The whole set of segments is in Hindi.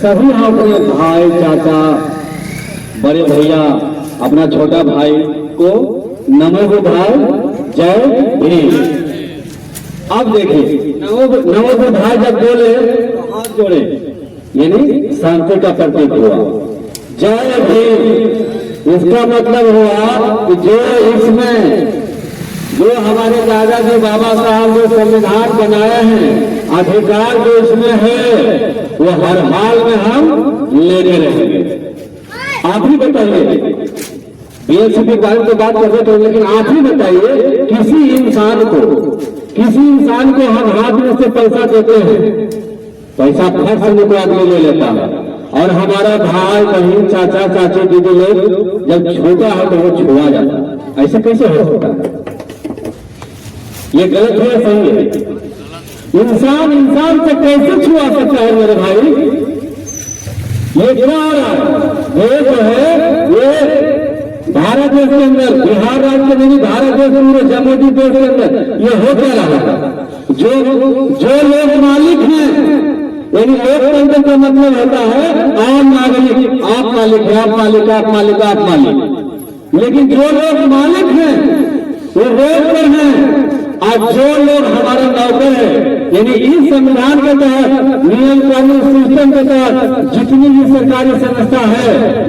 सभी हम अपने भाई, चाचा, बड़े भैया, अपना छोटा भाई को नमो बुद्धाय, जय भीम। अब देखिए नमो बुद्धाय जब बोले तो हाथ जोड़े, यानी शांति का प्रतीक हुआ। जय भीम इसका मतलब हुआ कि जो इसमें जो हमारे दादाजी बाबा साहब जो संविधान बनाए हैं, अधिकार जो इसमें है, वो हर हाल में हम लेने रहेंगे। आप ही बताइए, बीएससी के बारे में तो बात करते थे, लेकिन आप ही बताइए किसी इंसान को हम हाथ में से पैसा देते हैं, पैसा फट से कोई आदमी ले लेता है, और हमारा भाई बहन चाचा चाची दीदी लोग जब छोटा है तो वो छुआ जाता है। ऐसे कैसे हो सकता है? ये गलत है, सही है? इंसान से कैसे छुआ सकता है मेरे भाई? ये क्या हो रहा है? ये जो है ये भारत देश के अंदर, बिहार राज्य के नहीं, भारत देश के अंदर, जम्मू देश के अंदर ये हो क्या रहा है? जो लोग मालिक हैं, यानी लोकतंत्र का मतलब होता है आम नागरिक, आप मालिक है, आप मालिक, आप मालिक, आप मालिक। लेकिन जो लोग मालिक हैं वो रोड पर हैं, और जो लोग हमारे नौकर है, यानी इस संविधान के तहत, नियम कानून सिस्टम के तहत जितनी भी सरकारी संस्था है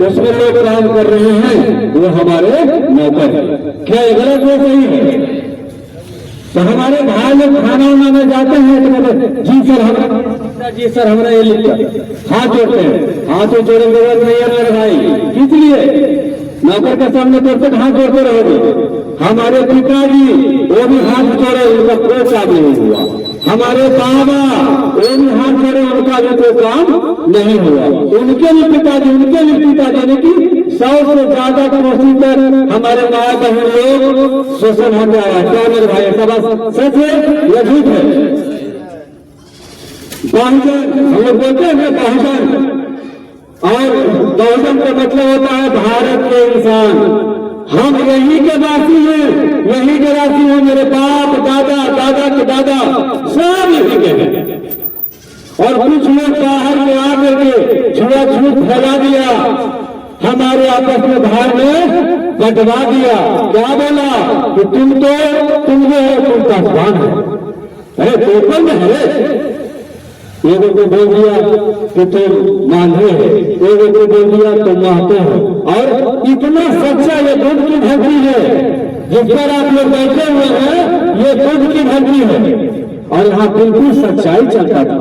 उसमें लोग काम कर रहे हैं, वो हमारे नौकर है। क्या ये गलत है, सही है? तो हमारे भाई लोग खाना उना में जाते हैं तो जी सर हमारा ये लिखा, हाथ जोड़ते हैं, हाथ जोड़ने की जरूरत नहीं है मेरे भाई। इसलिए नौकर के सामने तब हाथ जोड़ते रहोगे। हमारे पिताजी वो भी हाथ जोड़े, उनका कोई काम नहीं हुआ। हमारे बाबा वो भी हाथ जोड़े, उनका भी कोई काम नहीं हुआ। उनके भी पिताजी यानी कि 100 से ज्यादा कोशिश पर हमारे माँ बहन लोग शोषण हो गया है। क्या मेरे भाई, ऐसा बात सच है या झूठ है? बहुजन हम लोग बोलते हैं बहुजन, और बहुजन का मतलब होता है भारत के इंसान। हम यही के वासी हैं, मेरे बाप दादा के दादा सब यही के हैं। और कुछ लोग बाहर में आकर के छुआछूत फैला दिया, हमारे आपस में भाई ने बंटवा दिया। क्या बोला कि तुम जो है तुम पासवान है, अरे पेपर में है। एगो को बोल दिया कि तुम मांझे है, एगो को बोल दिया तुम महते हो। और इतना सच्चा ये दूध की धरती है जिस पर आप लोग बैठे हुए हैं, ये दूध की धरती है, और यहाँ बिल्कुल सच्चाई चलता था।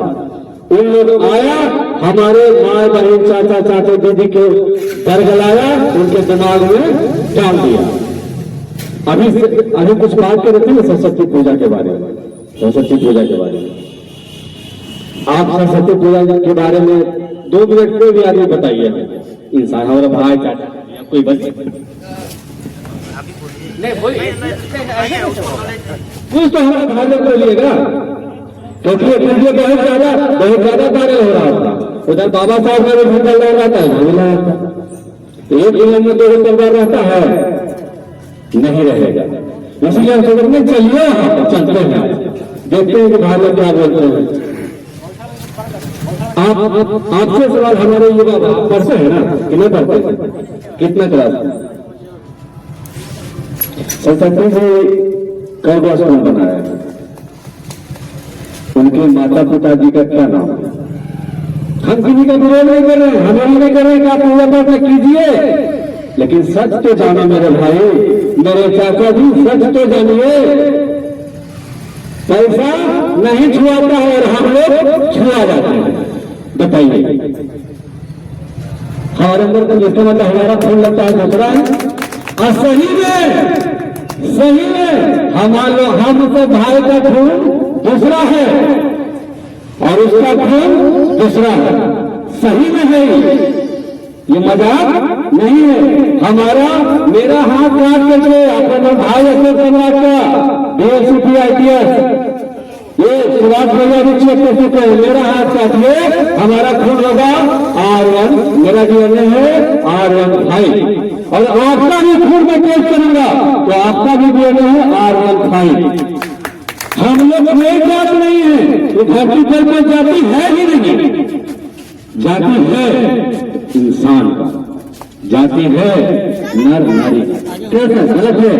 उन लोग आया, हमारे माँ बहन चाचा चाचा दीदी के बरगलाया, उनके दिमाग में डाल दिया। अभी कुछ बात कर रहे थे सरस्वती पूजा के बारे में, सरस्वती पूजा के बारे में। आप सरस्वती पूजा के बारे में 2 मिनट कोई भी आदमी बताइए, इंसान हमारा भाई चाचा कोई बच नहीं कुछ तो हमारा भाई लोग बोलिएगा, क्योंकि वीडियो बहुत ज्यादा वायरल हो रहा था। उधर बाबा साहब का भी झंडा लगा रहता है, एक इलाके में 2 तलवार रहता है, नहीं रहेगा। इसलिए हम सोच में चलिए चलते हैं, देखते हैं कि भाई लोग क्या बोलते हैं। आपसे सवाल, हमारे युवा पढ़ते हैं ना कि नहीं पढ़ते? कितना क्लास? सरस्वती जी कौन स्कूल बनाया है? उनके माता पिता जी का क्या नाम है? हम किसी का विरोध नहीं कर रहे हैं, हम यही नहीं कर रहे हैं कि आप पूजा पाठ कीजिए, लेकिन सच तो जानो मेरे भाई, मेरे चाचा जी, सच तो जानिए। पैसा नहीं छुआता है और हम लोग छुआ जाते हैं। बताइए, हमारे अंदर तो जिसका मतलब हमारा खून लगता है दूसरा है, और सही में हम तो भाई का खून दूसरा है और उसका खून दूसरा है, सही में है। ये मजाक नहीं है। मेरा हाथ काट करके अपना भाई अशोक सम्राट का DSCP IPS ये सुभाष भैया भी चेक कर चुके हैं, मेरा हाथ काटिए, हमारा खून होगा R1, मेरा DNA है R1-5, और आपका भी खून में टेस्ट करूंगा तो आपका भी DNA है R1-5। हम लोग कोई जात नहीं है, तो धरती पर कोई जाति है ही नहीं। जाति है इंसान का, जाति है नर नारी का। कैसे गलत है?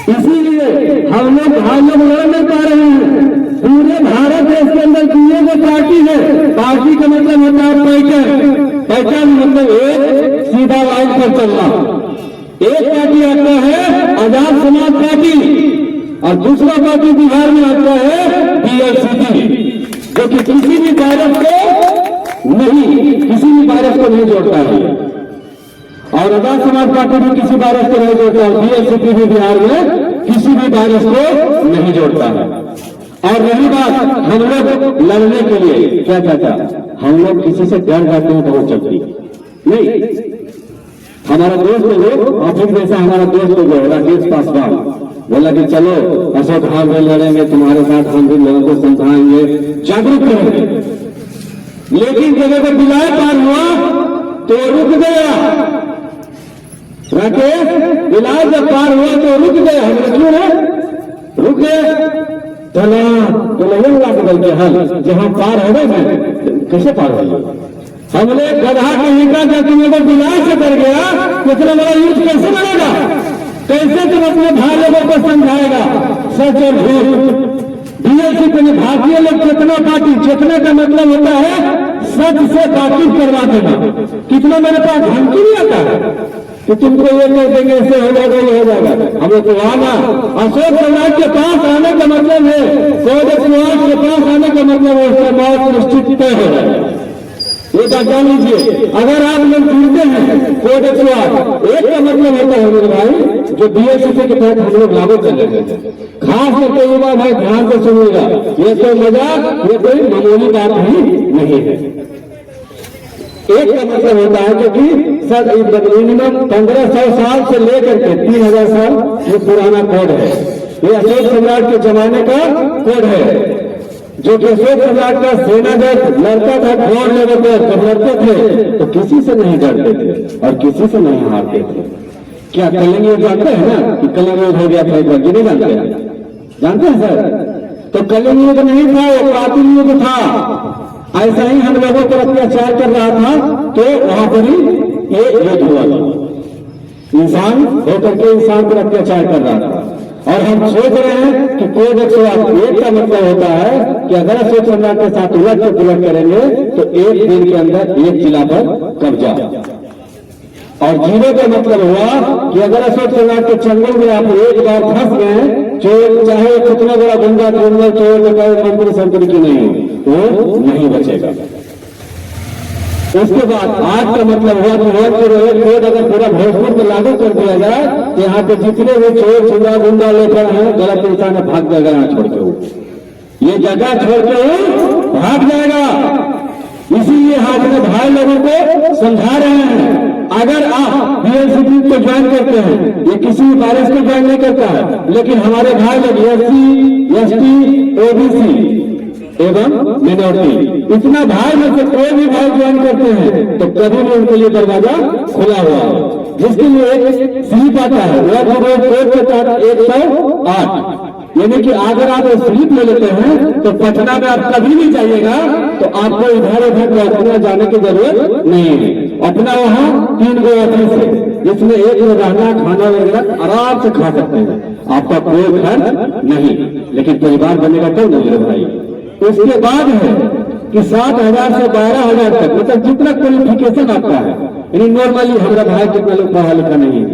इसीलिए हम लोग भाई लोग लड़ नहीं पा रहे हैं। पूरे भारत देश के अंदर दुनिया में पार्टी है। पार्टी का मतलब होता है पैटर्न। पैटर्न मतलब एक सीधा लाइन पर चलना। एक पार्टी आता है आजाद समाज पार्टी और दूसरा पार्टी बिहार में आता है बीएलसीपी, जो कि किसी भी वायरस को नहीं जोड़ता है। और आजाद समाज पार्टी भी किसी वायरस को नहीं जोड़ता है। बीएलसीपी भी बिहार में किसी भी वायरस को नहीं जोड़ता है। और रही बात हम लोग लड़ने के लिए, क्या कहता, हम लोग किसी से डर जाते हैं बहुत जल्दी नहीं। हमारा दोस्त लोग ऑफिस में से हमारा दोस्त लोग राकेश पासवान बोला कि चलो अशोक भाव में लड़ेंगे तुम्हारे साथ, हम भी लोगों को समझाएंगे, जागरूक करेंगे। लेकिन जब वो बिलाय पार हुआ तो रुक गया। राकेश बिलाय जब पार हुआ तो रुक गया। हम क्यों है रुक गए? चला तो नहीं हुआ बदल के हल जहां पार हो गए कैसे पार हो? हमने गधा कहीं का जब तुम्हें अगर बिलाय से कर गया तो इतना बड़ा युद्ध कैसे लड़ेगा? कैसे तुम अपने भाई लोगों को समझाएगा सच और झूठ? बीएलसीपी में भारतीय लोग चेतना पार्टी, चेतना का मतलब होता है सच से बातचीत करवा देना। कितना मेरे पास धमकी नहीं आता है कि तुमको ये कह देंगे ऐसे हो जाएगा ये हो जाएगा। हमें तो आना अशोक सम्राट के पास आने का मतलब है, कोडेक्स के पास आने का मतलब है उसका मौत निश्चित तय हो जाएगा। ये बात जान लीजिए। अगर आप लोग जुड़ते हैं कोडेक्स एक का मतलब होता है मेरे भाई जो बीएलसीपी के तहत हम लोग लागू कर रहे हैं। खास करके युवा भाई ध्यान से सुनिएगा, ये कोई मजाक, ये कोई मामूली बात ही नहीं है। एक का मतलब होता है क्योंकि सर मिनिमम 1500 साल से लेकर के 3000 साल ये पुराना कोड है। ये अशोक सम्राट के जमाने का कोड है, जो कि अशोक सम्राट का सेना जब लड़ता था ग्राउंड लेवल पर, जब लड़ते थे तो किसी से नहीं डरते थे और किसी से नहीं हारते थे। क्या कलिंग युद्ध जानते हैं ना कि कलिंग युद्ध हो गया था एक बार? नहीं जानते हैं? जानते हैं सर? तो कलिंग युद्ध नहीं था, वो प्राचीन युद्ध था। ऐसा ही हम लोगों पर अत्याचार कर रहा था तो वहां पर ही ये युद्ध हुआ था। इंसान होकर के इंसान पर अत्याचार कर रहा था। और हम सोच रहे हैं कि कोडेक्स एक का मतलब होता है कि अगर अशोक सम्राट के साथ उलट के पुलट करेंगे तो एक दिन के अंदर एक जिला पर कब्जा। और जीरो का मतलब हुआ कि अगर अशोक सम्राट के चंगुल में आप एक बार फंस गए, चोर चाहे कितना बड़ा गुंडा क्रिमिनल चोर मंत्री संतरी की नहीं, वो नहीं बचेगा। उसके बाद आज का मतलब हुआ कि कोड अगर पूरा भोजपुर में लागू कर दिया जाए तो यहाँ पे जितने भी चोर चुरा गुंडा लेकर हैं गलत इंसान भाग जाएगा। यहाँ छोड़ के ये जगह छोड़ के भाग जाएगा। इसीलिए हम अपने भाई लोगों को समझा रहे हैं, अगर आप बीएलसीपी को ज्वाइन करते हैं, ये किसी वायरस को ज्वाइन नहीं करता है, लेकिन हमारे भाई लोग एससी, एसटी, ओबीसी एवं मिनोरिटी, इतना भाई में से कोई भी भाई ज्वाइन करते हैं तो कभी भी उनके लिए दरवाजा खुला हुआ है। जिसके लिए स्लिप आता है 108, यानी कि अगर आप स्लिप ले लेते हैं तो पटना में आप कभी भी जाइएगा तो आपको इधर उधर पहुंचना जाने की जरूरत नहीं है। अपना वहाँ 3 गो ऑफिस है जिसमें एक में रहना खाना वगैरह आराम से खा सकते हैं, आपका कोई खर्च नहीं। लेकिन परिवार बनेगा कब नहीं मेरे भाई? उसके बाद है कि 7000 से 12000 तक मतलब जितना क्वालिफिकेशन आता है, यानी नॉर्मली हमारा भाई कितना लोग पढ़ा लिखा नहीं है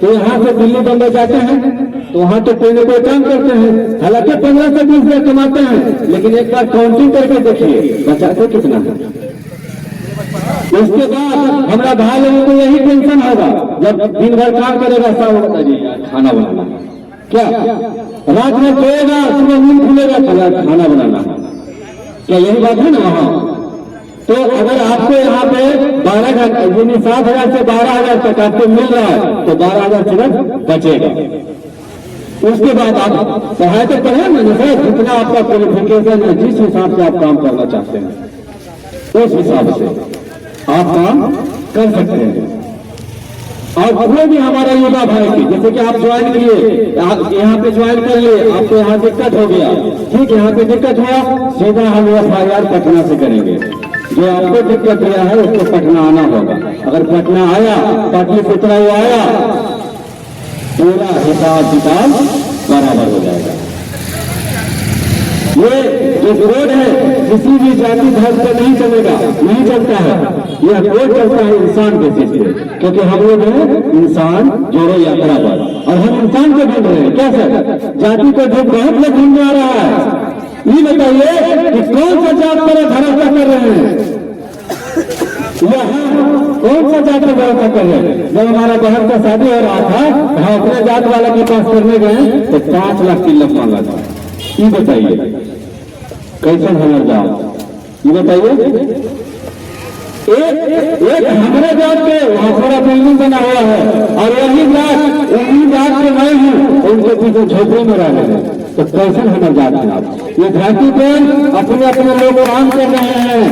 तो यहाँ से दिल्ली बम्बई जाते हैं तो वहाँ तो कोई ना कोई काम करते हैं, हालांकि 15 से 20 हजार कमाते हैं, लेकिन एक बार काउंटिंग करके देखिए बचाते कितना है। उसके बाद हमारा भाई लोगों को यही टेंशन होगा जब दिन भर काम करेगा, सब खाना बनाना, क्या रात में सोएगा सुबह नींद खुलेगा खाना बनाना, क्या यही बात है ना वहाँ? तो अगर आपको यहाँ पे 12 घंटे यानी 7000 से 12000 तक आपको मिल रहा है तो 12000 सिर्फ बचेगा। उसके बाद आप पढ़ाई तो पढ़े ना सर, जितना आपका क्वालिफिकेशन है, जिस हिसाब से आप काम करना चाहते हैं उस हिसाब से आप काम कर सकते हैं। और कोई भी हमारा युवा भाई की जैसे कि आप ज्वाइन किए, यहाँ पे ज्वाइन कर लिए, आपको यहाँ दिक्कत हो गया, ठीक, यहाँ पे दिक्कत हुआ, सीधा हम FIR पटना से करेंगे। जो आपको दिक्कत दिया है उसको पटना आना होगा। अगर पटना आया, पाटलिपुत्र आया, पूरा हिसाब किताब बराबर हो जाएगा। ये जो विरोध है किसी भी जाति धर्म पे नहीं चलेगा, नहीं चलता है। यह विरोध चलता है इंसान के चीज पे, क्योंकि हम लोग हैं इंसान जोड़ो यात्रा पर, और हम इंसान को ढूंढ रहे हैं। क्या सर, जाति को ढूंढ बहुत लोग ढूंढने आ रहा है। ये बताइए कि कौन सा जात पर भरोसा कर रहे हैं, कौन सा जात पर भरोसा कर रहे हैं। जब हमारा बहन का शादी हो रहा था, हम अपने जात वाला के पास करने गए तो 5 लाख तिलक मांगा था। ये बताइए कैसे समझ जाओ, ये बताइए। एक हमारे जात के वहां पूरा बिल्डिंग बना हुआ है, और वही जात के मैं हूँ, उनके पीछे झोपड़ी में रह रहे हैं। तो कैसे हमारे जात हैं आप। ये धरती पर अपने अपने लोग काम कर रहे हैं,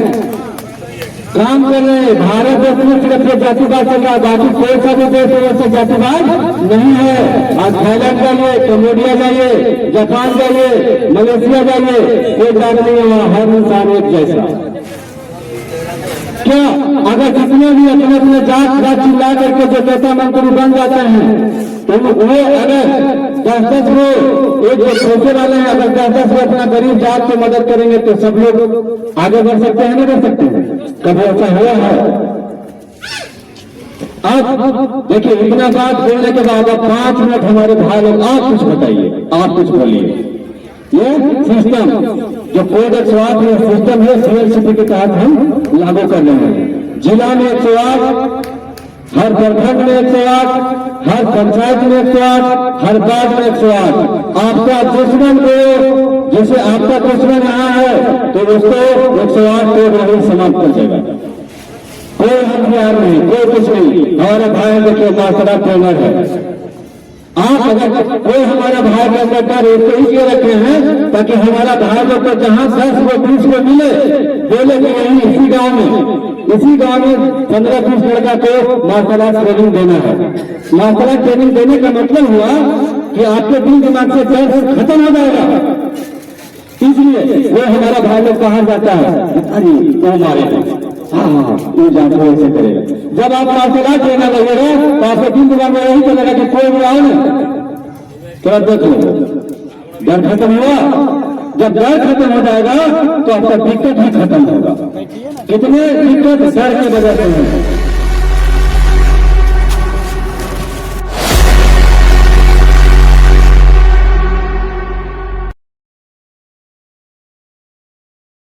काम कर रहे हैं। भारत देश में सिर्फ जातिवाद चल रहा है, बाकी कोई सा भी देश वैसे जातिवाद नहीं है। आज थाईलैंड जाइए, कम्बोडिया जाइए, जापान जाइए, मलेशिया जाइए, कोई जात नहीं है, हर इंसान एक जैसा। क्या अगर जितने भी अपने अपने जात चिल्ला करके जो नेता मंत्री बन जाते हैं, तो वो अगर 10-10 लोग एक जो छोटे वाले हैं, अगर 10-10 लोग अपना गरीब जात की मदद करेंगे तो सब लोग आगे बढ़ सकते हैं, नहीं बढ़ सकते हैं। कभी ऐसा हुआ है? आप देखिए, इतना बात बोलने के बाद अब 5 मिनट हमारे भाई लोग आप कुछ बताइए, आप कुछ बोलिए। ये सिस्टम जो कोड 108 में सिस्टम है, CLCP के तहत हम लागू कर रहे हैं। जिला में 108, हर प्रखंड में 108, हर पंचायत में 108, हर वार्ड में 108। आपका दुश्मन को, जैसे आपका दुश्मन यहाँ है तो उसको 108 कोड वही समाप्त कर देगा। कोई हथियार नहीं, कोई कुछ नहीं। हमारे भाई देखिए मास्टर ट्रेनर है। आप अगर कोई हमारा भाई का सरकार इसको इसलिए रखे हैं ताकि हमारा भाई लोग को जहाँ 10 को 20 को मिले, बोले कि यही इसी गांव में 15-20 लड़का को मार्शल आर्ट ट्रेनिंग देना है। मार्शल आर्ट ट्रेनिंग देने का मतलब हुआ कि आपके दिल दिमाग से डर खत्म हो जाएगा। इसलिए वो हमारा भाई लोग बाहर जाता है, अरे वो मारेगा, हाँ वो जाके ऐसे करेगा। जब आप मार्शल आर्ट ट्रेनर लगेगा तो आपके दिल दिमाग में यही चलेगा कि कोई भी आओ ना, तुरंत देख लो, डर खत्म हुआ। जब डर खत्म हो जाएगा तो आपका दिक्कत ही खत्म होगा। कितने दिक्कत डर की वजह से है।